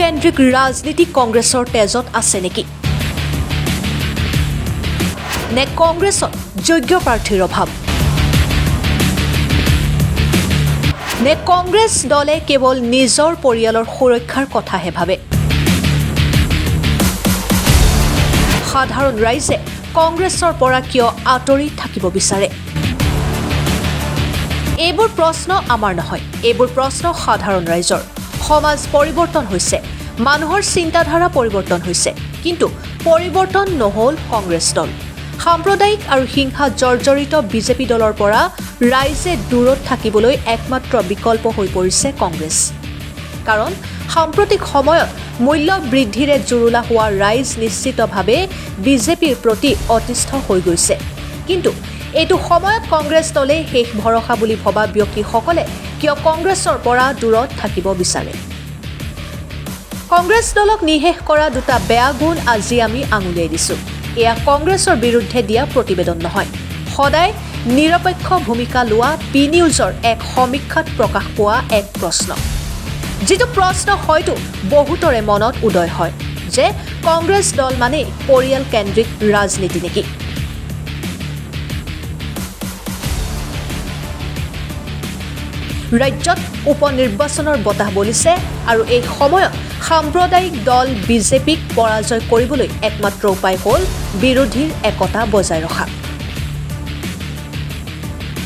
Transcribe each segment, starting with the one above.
কেন্দ্ৰিক ৰাজনীতি কংগ্ৰেছৰ তেজত আছে নেকি নে কংগ্ৰেছত যোগ্য প্ৰাৰ্থীৰ অভাৱ নে কংগ্ৰেছ দলে কেৱল নিজৰ পৰিয়ালৰ সুৰক্ষাৰ কথাহে ভাবে সাধাৰণ ৰাইজে কংগ্ৰেছৰ পৰা কিয় আঁতৰি থাকিব বিচাৰে এইবোৰ প্ৰশ্ন আমাৰ নহয় এইবোৰ প্ৰশ্ন সাধাৰণ ৰাইজৰ সমাজ পৰিৱৰ্তন হৈছে মানুহৰ চিন্তাধাৰা পৰিৱৰ্তন হৈছে কিন্তু পৰিৱৰ্তন নহল কংগ্ৰেছ দল সাম্প্ৰদায়িক আৰু হিংসা জৰ্জৰিত বিজেপি দলৰ পৰা ৰাইজে দূৰত থাকিবলৈ একমাত্ৰ বিকল্প হৈ পৰিছে কংগ্ৰেছ কাৰণ সাম্প্ৰতিক সময়ত মূল্য বৃদ্ধিৰে জুৰুলা হোৱা ৰাইজ নিশ্চিতভাৱে বিজেপিৰ প্ৰতি অতিষ্ঠ হৈ গৈছে কিন্তু এইটো সময়ত কংগ্ৰেছ দলে শেষ ভৰসা বুলি ভবা ব্যক্তিসকলে কিয় কংগ্ৰেছৰ পৰা দূৰত থাকিব বিচাৰে কংগ্ৰেছ দলক নিঃশেষ কৰা দুটা বেয়া গুণ আজি আমি আঙুলিয়াই দিছো এয়া কংগ্ৰেছৰ বিৰুদ্ধে দিয়া প্ৰতিবেদন নহয় সদায় নিৰপেক্ষ ভূমিকা লোৱা পি নিউজৰ এক সমীক্ষাত প্ৰকাশ পোৱা এক প্ৰশ্ন যিটো প্ৰশ্ন হয়তো বহুতৰে মনত উদয় হয় যে কংগ্ৰেছ দল মানে পৰিয়াল কেন্দ্ৰিক ৰাজনীতি নেকি ৰাজ্যত উপনিৰ্বাচনৰ বতাহ বলিছে আৰু এই সময়ত সাম্প্ৰদায়িক দল বিজেপিক পৰাজয় কৰিবলৈ একমাত্ৰ উপায় হ'ল বিৰোধীৰ একতা বজাই ৰখা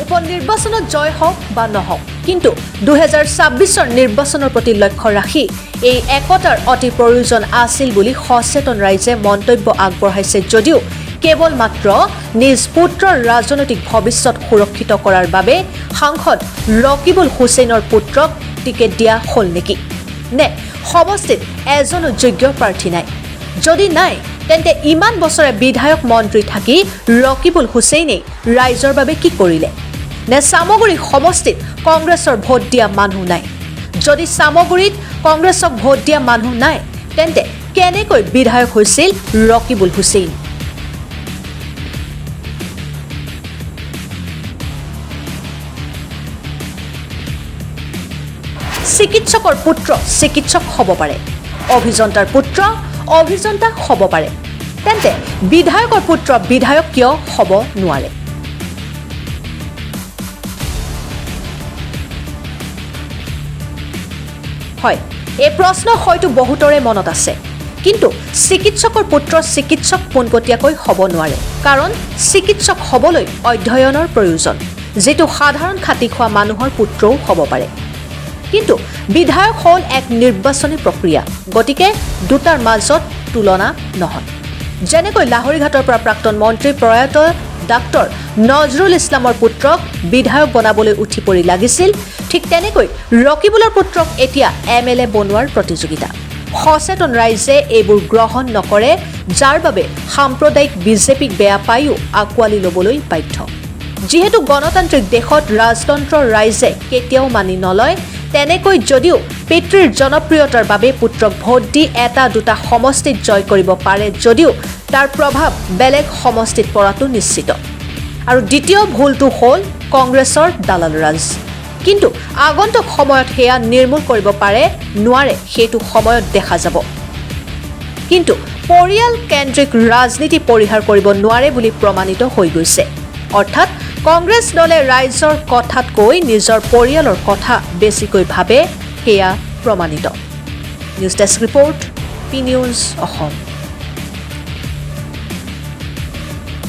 উপনিৰ্বাচনত জয় হওক বা নহওক কিন্তু 2026ৰ নিৰ্বাচনৰ প্ৰতি লক্ষ্য ৰাখি এই একতাৰ অতি প্ৰয়োজন আছিল বুলি সচেতন ৰাইজে মন্তব্য আগবঢ়াইছে যদিও কেৱল মাত্ৰ নিজ পুত্ৰৰ ৰাজনৈতিক ভৱিষ্যত সুৰক্ষিত কৰাৰ বাবে সাংসদ ৰকিবুল হুছেইনৰ পুত্ৰক টিকেট দিয়া হ'ল নেকি নে সমষ্টিত এজনো যোগ্য প্ৰাৰ্থী নাই যদি নাই তেন্তে ইমান বছৰে বিধায়ক মন্ত্ৰী থাকি ৰকিবুল হুছেইনে ৰাইজৰ বাবে কি কৰিলে নে সামগুৰি সমষ্টিত কংগ্ৰেছৰ ভোট দিয়া মানুহ নাই যদি সামগুৰিত কংগ্ৰেছক ভোট দিয়া মানুহ নাই তেন্তে কেনেকৈ বিধায়ক হৈছিল ৰকিবুল হুছেইন চিকিৎসকৰ পুত্ৰ চিকিৎসক হ'ব পাৰে অভিযন্তাৰ পুত্ৰ অভিযন্তা হ'ব পাৰে তেন্তে বিধায়কৰ পুত্ৰ বিধায়ক কিয় হ'ব নোৱাৰে হয় এই প্ৰশ্ন হয়তো বহুতৰে মনত আছে কিন্তু চিকিৎসকৰ পুত্ৰ চিকিৎসক পোনপটীয়াকৈ হ'ব নোৱাৰে কাৰণ চিকিৎসক হ'বলৈ অধ্যয়নৰ প্ৰয়োজন যেটো সাধাৰণ খাতি খোৱা মানুহৰ পুত্ৰও হ'ব পাৰে কিন্তু বিধায়ক হ'ল এক নিৰ্বাচনী প্ৰক্ৰিয়া গতিকে দুটাৰ মাজত তুলনা নহয় যেনেকৈ লাহৰীঘাটৰ পৰা প্ৰাক্তন মন্ত্ৰী প্ৰয়াত ডাক্তৰ নজৰুল ইছলামৰ পুত্ৰক বিধায়ক বনাবলৈ উঠি পৰি লাগিছিল ঠিক তেনেকৈ ৰকিবুলৰ পুত্ৰক এতিয়া এমএলএ বনোৱাৰ প্ৰতিযোগিতা সচেতন ৰাইজে এইবোৰ গ্ৰহণ নকৰে যাৰ বাবে সাম্প্ৰদায়িক বিজেপিক বেয়া পায়ো আঁকোৱালি ল'বলৈ বাধ্য যিহেতু গণতান্ত্ৰিক দেশত ৰাজতন্ত্ৰৰ ৰাইজে কেতিয়াও মানি নলয় তেনেকৈ যদিও পিতৃৰ জনপ্ৰিয়তাৰ বাবে পুত্ৰক ভোট দি এটা দুটা সমষ্টিত জয় কৰিব পাৰে যদিও তাৰ প্ৰভাৱ বেলেগ সমষ্টিত পৰাটো নিশ্চিত আৰু দ্বিতীয় ভুলটো হ'ল কংগ্ৰেছৰ দালাল ৰাজ কিন্তু আগন্তুক সময়ত হেয়া নিৰ্মূল কৰিব পাৰে নোৱাৰে সেইটো সময়ত দেখা যাব কিন্তু পৰিয়াল কেন্দ্ৰিক ৰাজনীতি পৰিহাৰ কৰিব নোৱাৰে বুলি প্ৰমাণিত হৈ গৈছে অৰ্থাৎ কংগ্ৰেছ দলে ৰাইজৰ কথাতকৈ নিজৰ পৰিয়ালৰ কথা বেছিকৈ ভাবে হেয়া প্ৰমাণিত news desk report P news Assam